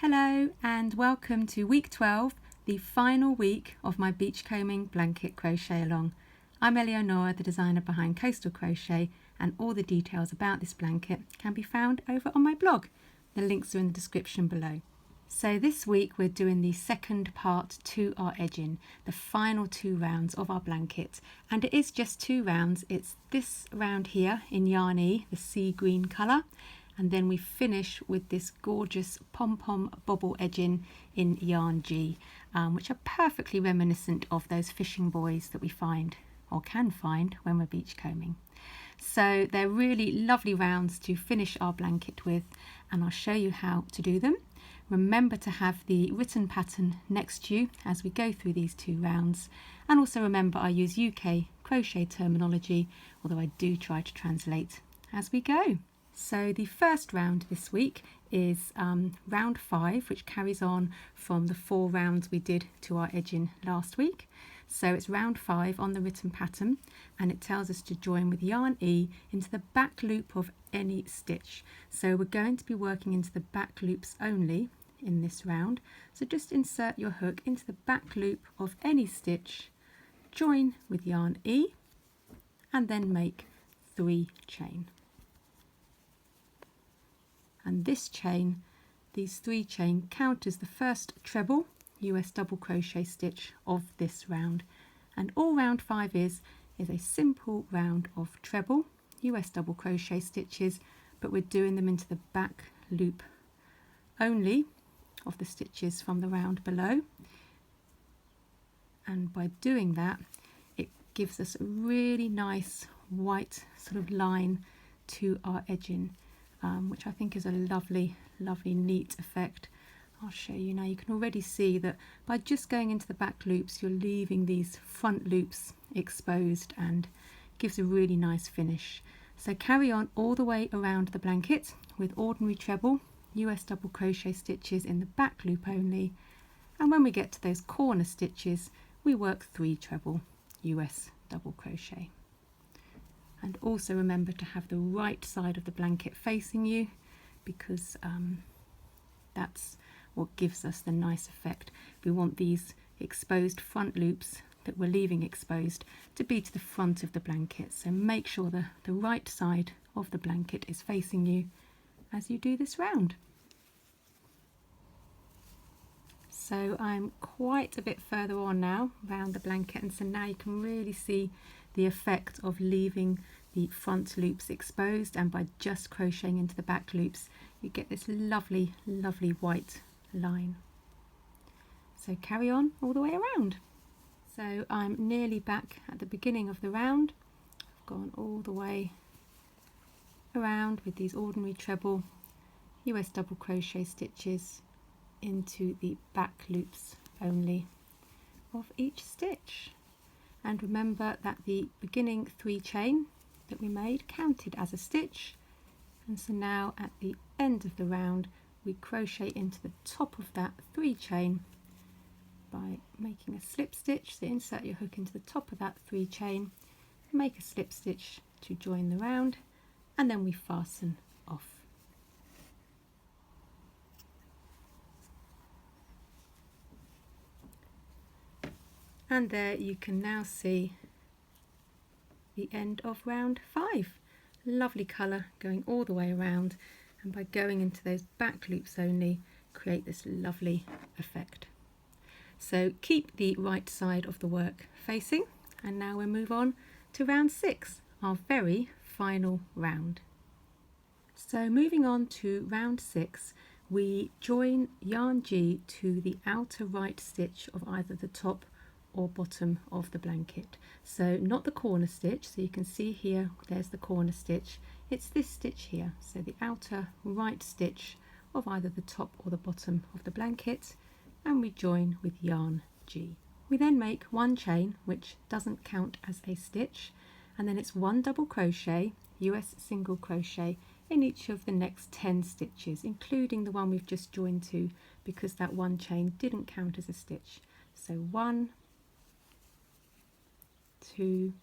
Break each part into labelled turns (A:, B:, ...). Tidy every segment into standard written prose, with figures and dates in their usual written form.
A: Hello and welcome to week 12, the final week of my Beachcombing Blanket crochet along. I'm Eleonora, the designer behind Coastal Crochet, and all the details about this blanket can be found over on my blog. The links are in the description below. So this week we're doing the second part to our edging, the final 2 rounds of our blanket, and it is just 2 rounds. It's this round here in Yarn E, the sea green colour, and then we finish with this gorgeous Pompom Bobble edging in Yarn G, which are perfectly reminiscent of those fishing buoys that we find or can find when we're beachcombing. So they're really lovely rounds to finish our blanket with, and I'll show you how to do them. Remember to have the written pattern next to you as we go through these 2 rounds, and also remember I use UK crochet terminology, although I do try to translate as we go. So the first round this week is round 5, which carries on from the 4 rounds we did to our edging last week. So it's round 5 on the written pattern, and it tells us to join with yarn E into the back loop of any stitch. So we're going to be working into the back loops only in this round. So just insert your hook into the back loop of any stitch, join with yarn E, and then make 3 chain. And this chain, these 3 chain, count as the first treble US double crochet stitch of this round. And all round 5 is a simple round of treble US double crochet stitches, but we're doing them into the back loop only of the stitches from the round below. And by doing that, it gives us a really nice white sort of line to our edging, which I think is a lovely neat effect. I'll show you now. You can already see that by just going into the back loops you're leaving these front loops exposed, and gives a really nice finish. So carry on all the way around the blanket with ordinary treble US double crochet stitches in the back loop only, and when we get to those corner stitches we work 3 treble US double crochet. And also remember to have the right side of the blanket facing you, because that's what gives us the nice effect. We want these exposed front loops that we're leaving exposed to be to the front of the blanket. So make sure the right side of the blanket is facing you as you do this round. So I'm quite a bit further on now around the blanket, and so now you can really see the effect of leaving the front loops exposed, and by just crocheting into the back loops you get this lovely white line. So carry on all the way around. So I'm nearly back at the beginning of the round. I've gone all the way around with these ordinary treble US double crochet stitches into the back loops only of each stitch. And remember that the beginning 3 chain that we made counted as a stitch, and so now at the end of the round we crochet into the top of that 3 chain by making a slip stitch. So insert your hook into the top of that 3 chain, make a slip stitch to join the round, and then we fasten off. And there you can now see the end of round 5. Lovely colour going all the way around, and by going into those back loops only create this lovely effect. So keep the right side of the work facing, and now we'll move on to round 6, our very final round. So moving on to round 6, we join yarn G to the outer right stitch of either the top or bottom of the blanket. So not the corner stitch, so you can see here there's the corner stitch, it's this stitch here, so the outer right stitch of either the top or the bottom of the blanket, and we join with yarn G. We then make 1 chain, which doesn't count as a stitch, and then it's 1 double crochet US single crochet in each of the next 10 stitches, including the one we've just joined to, because that 1 chain didn't count as a stitch. So 1, 2,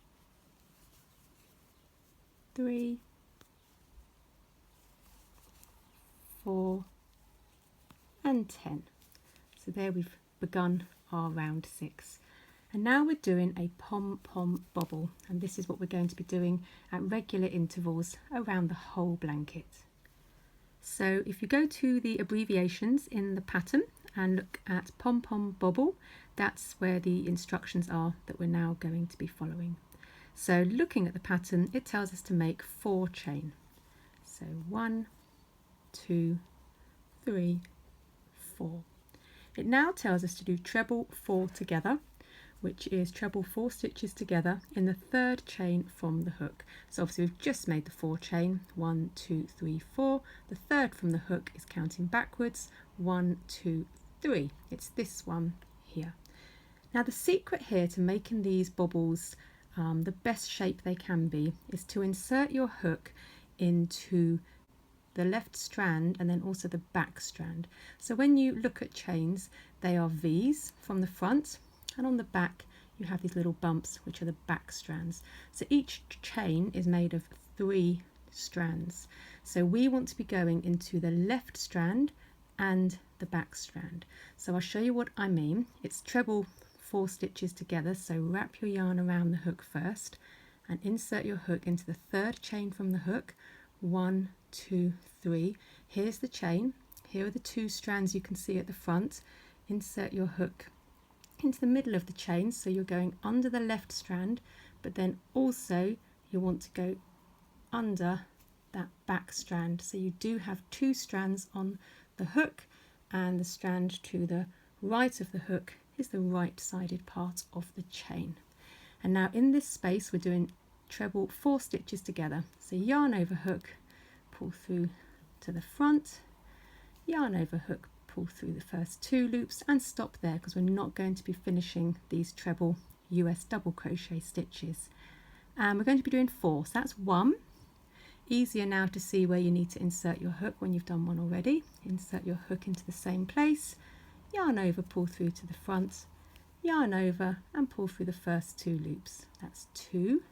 A: 3, 4, and 10. So there we've begun our round 6. And now we're doing a pom-pom bobble, and this is what we're going to be doing at regular intervals around the whole blanket. So if you go to the abbreviations in the pattern and look at Pompom Bobble, that's where the instructions are that we're now going to be following. So looking at the pattern, it tells us to make 4 chain. So 1, 2, 3, 4. It now tells us to do treble 4 together, which is treble 4 stitches together in the 3rd chain from the hook. So obviously we've just made the 4 chain, 1, 2, 3, 4. The 3rd from the hook is counting backwards, 1, 2, 3. It's this one here. Now the secret here to making these bobbles the best shape they can be is to insert your hook into the left strand and then also the back strand. So when you look at chains, they are V's from the front, and on the back you have these little bumps which are the back strands. So each chain is made of 3 strands. So we want to be going into the left strand and the back strand. So I'll show you what I mean. It's treble 4 stitches together, so wrap your yarn around the hook first and insert your hook into the 3rd chain from the hook. 1, 2, 3. Here's the chain. Here are the 2 strands you can see at the front. Insert your hook into the middle of the chain, so you're going under the left strand, but then also you want to go under that back strand. So you do have 2 strands on the hook, and the strand to the right of the hook is the right sided part of the chain. And now in this space we're doing treble 4 stitches together. So yarn over hook, pull through to the front, yarn over hook, pull through the first 2 loops and stop there, because we're not going to be finishing these treble US double crochet stitches. And we're going to be doing 4, so that's 1. Easier now to see where you need to insert your hook when you've done one already. Insert your hook into the same place, yarn over, pull through to the front, yarn over and pull through the first 2 loops. That's 2.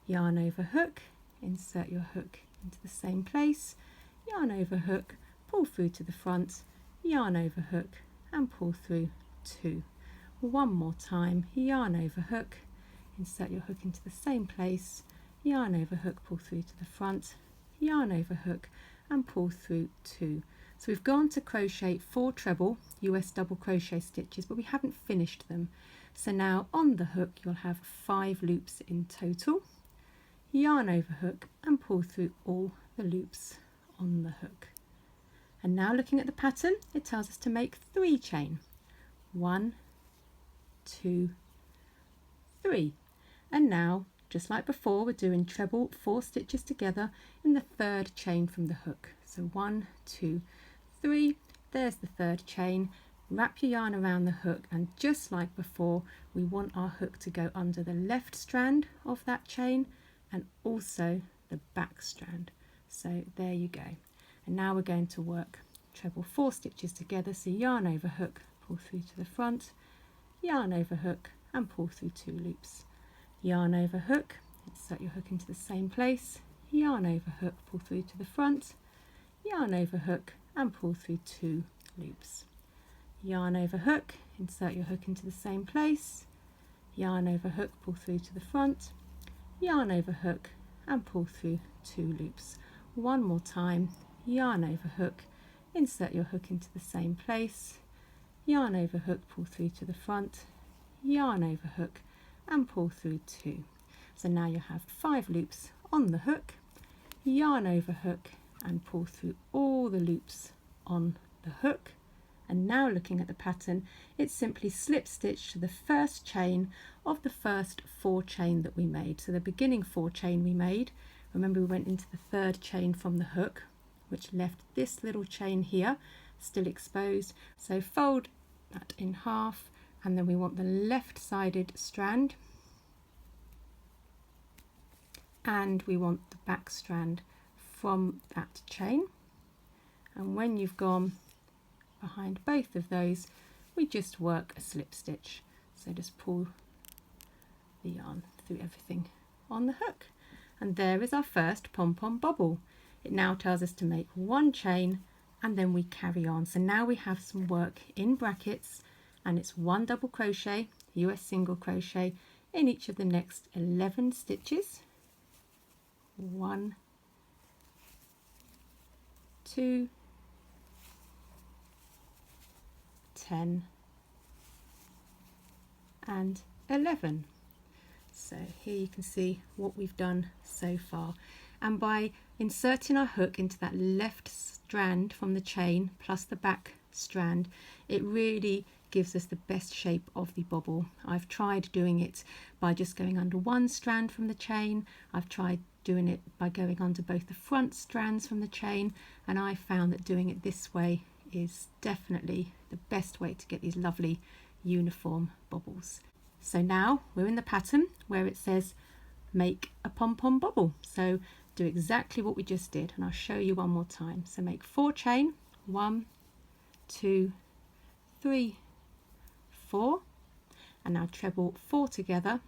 A: Yarn over hook, insert your hook into the same place, yarn over hook, pull through to the front, yarn over hook and pull through 2. One more time, yarn over hook, insert your hook into the same place, yarn over hook, pull through to the front, yarn over hook and pull through 2. So we've gone to crochet 4 treble US double crochet stitches, but we haven't finished them. So now on the hook you'll have 5 loops in total. Yarn over hook and pull through all the loops on the hook. And now looking at the pattern, it tells us to make 3 chain. 1, 2, 3. And now, just like before, we're doing treble 4 stitches together in the 3rd chain from the hook. So 1, 2, 3. There's the 3rd chain. Wrap your yarn around the hook, and just like before, we want our hook to go under the left strand of that chain and also the back strand. So there you go. And now we're going to work treble 4 stitches together. So yarn over hook, pull through to the front, yarn over hook and pull through 2 loops. Yarn over hook, insert your hook into the same place, yarn over hook, pull through to the front, yarn over hook and pull through 2 loops. Yarn over hook, insert your hook into the same place, yarn over hook, pull through to the front, yarn over hook and pull through 2 loops. One more time, yarn over hook, insert your hook into the same place, yarn over hook, pull through to the front, yarn over hook and pull through 2. So now you have 5 loops on the hook, yarn over hook and pull through all the loops on the hook. And now looking at the pattern, it's simply slip stitch to the first chain of the first 4 chain that we made. So the beginning 4 chain we made, remember we went into the 3rd chain from the hook, which left this little chain here still exposed. So fold that in half, and then we want the left sided strand and we want the back strand from that chain. And when you've gone behind both of those, we just work a slip stitch. So just pull the yarn through everything on the hook. And there is our first pom-pom bobble. It now tells us to make 1 chain and then we carry on. So now we have some work in brackets, and it's 1 double crochet, US single crochet in each of the next 11 stitches. 1, 2, 10 and 11. So here you can see what we've done so far, and by inserting our hook into that left strand from the chain plus the back strand, it really gives us the best shape of the bobble. I've tried doing it by just going under one strand from the chain. I've tried doing it by going under both the front strands from the chain, and I found that doing it this way is definitely the best way to get these lovely uniform bobbles. So now we're in the pattern where it says make a pom-pom bobble. So do exactly what we just did, and I'll show you one more time. So make 4 chain, 1, 2, 3, 4, and now treble 4 together.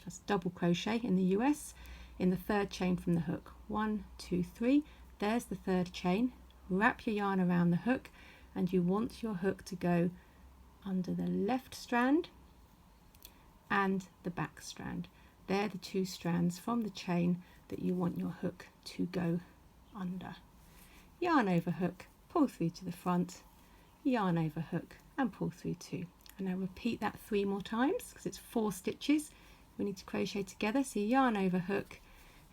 A: That's double crochet in the US in the 3rd chain from the hook. 1, 2, 3. There's the 3rd chain. Wrap your yarn around the hook, and you want your hook to go under the left strand and the back strand. They're the 2 strands from the chain that you want your hook to go under. Yarn over hook, pull through to the front, yarn over hook and pull through 2. And now repeat that 3 more times because it's 4 stitches we need to crochet together. So yarn over hook,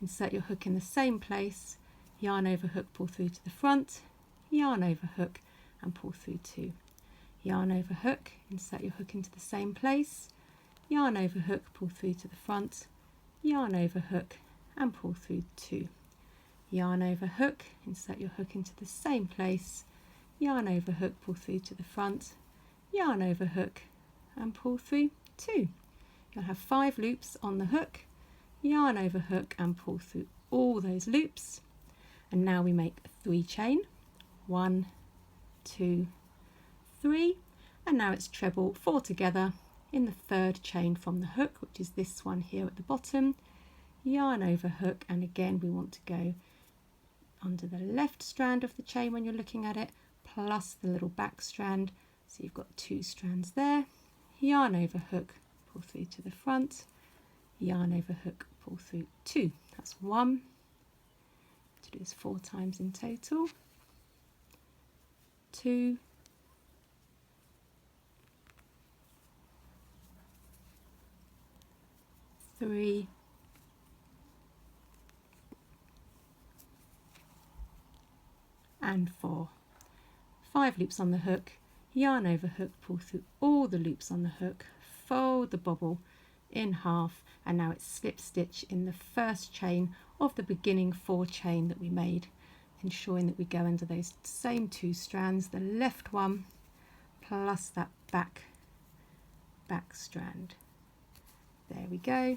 A: insert your hook in the same place, yarn over hook, pull through to the front, yarn over hook and pull through 2. Yarn over hook, insert your hook into the same place, yarn over hook, pull through to the front, yarn over hook and pull through 2. Yarn over hook, insert your hook into the same place, yarn over hook, pull through to the front, yarn over hook and pull through 2. You'll have 5 loops on the hook, yarn over hook and pull through all those loops. And now we make 3 chain, 1, 2, 3, and now it's treble 4 together in the 3rd chain from the hook, which is this one here at the bottom, yarn over hook, and again we want to go under the left strand of the chain when you're looking at it, plus the little back strand. So you've got 2 strands there, yarn over hook, pull through to the front, yarn over hook, pull through 2. That's 1. To do this 4 times in total. 2, 3, and 4. 5 loops on the hook, yarn over hook, pull through all the loops on the hook, fold the bobble in half, and now it's slip stitch in the 1st chain of the beginning 4 chain that we made, ensuring that we go under those same 2 strands, the left one plus that back strand. There we go,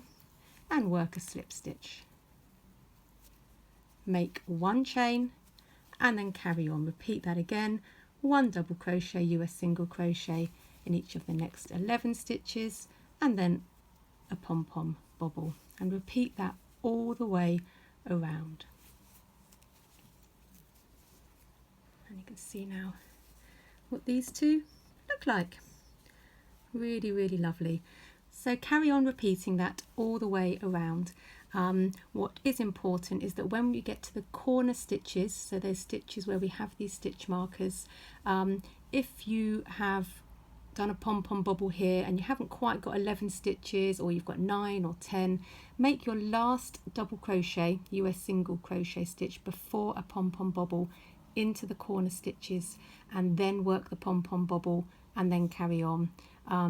A: and work a slip stitch. Make 1 chain and then carry on. Repeat that again, 1 double crochet, US single crochet in each of the next 11 stitches, and then a pom-pom bobble, and repeat that all the way around. And you can see now what these 2 look like. Really, really lovely. So carry on repeating that all the way around. What is important is that when we get to the corner stitches, so those stitches where we have these stitch markers, if you have done a pom-pom bobble here and you haven't quite got 11 stitches, or you've got 9 or 10, make your last double crochet, US single crochet stitch before a pom-pom bobble into the corner stitches, and then work the pom-pom bobble and then carry on.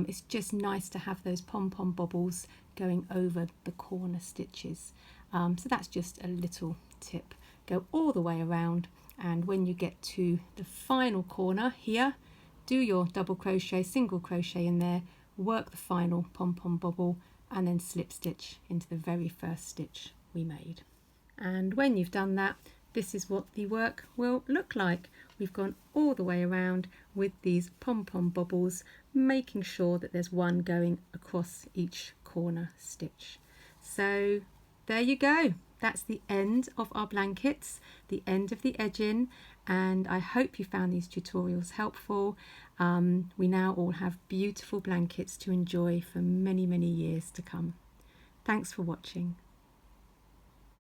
A: It's just nice to have those pom-pom bobbles going over the corner stitches. So that's just a little tip. Go all the way around, and when you get to the final corner here, do your double crochet, single crochet in there, work the final pom-pom bobble, and then slip stitch into the very first stitch we made. And when you've done that, this is what the work will look like. We've gone all the way around with these pom-pom bobbles, making sure that there's one going across each corner stitch. So there you go. that's the end of our blankets, the end of the edging, and I hope you found these tutorials helpful. We now all have beautiful blankets to enjoy for many, many years to come. Thanks for watching.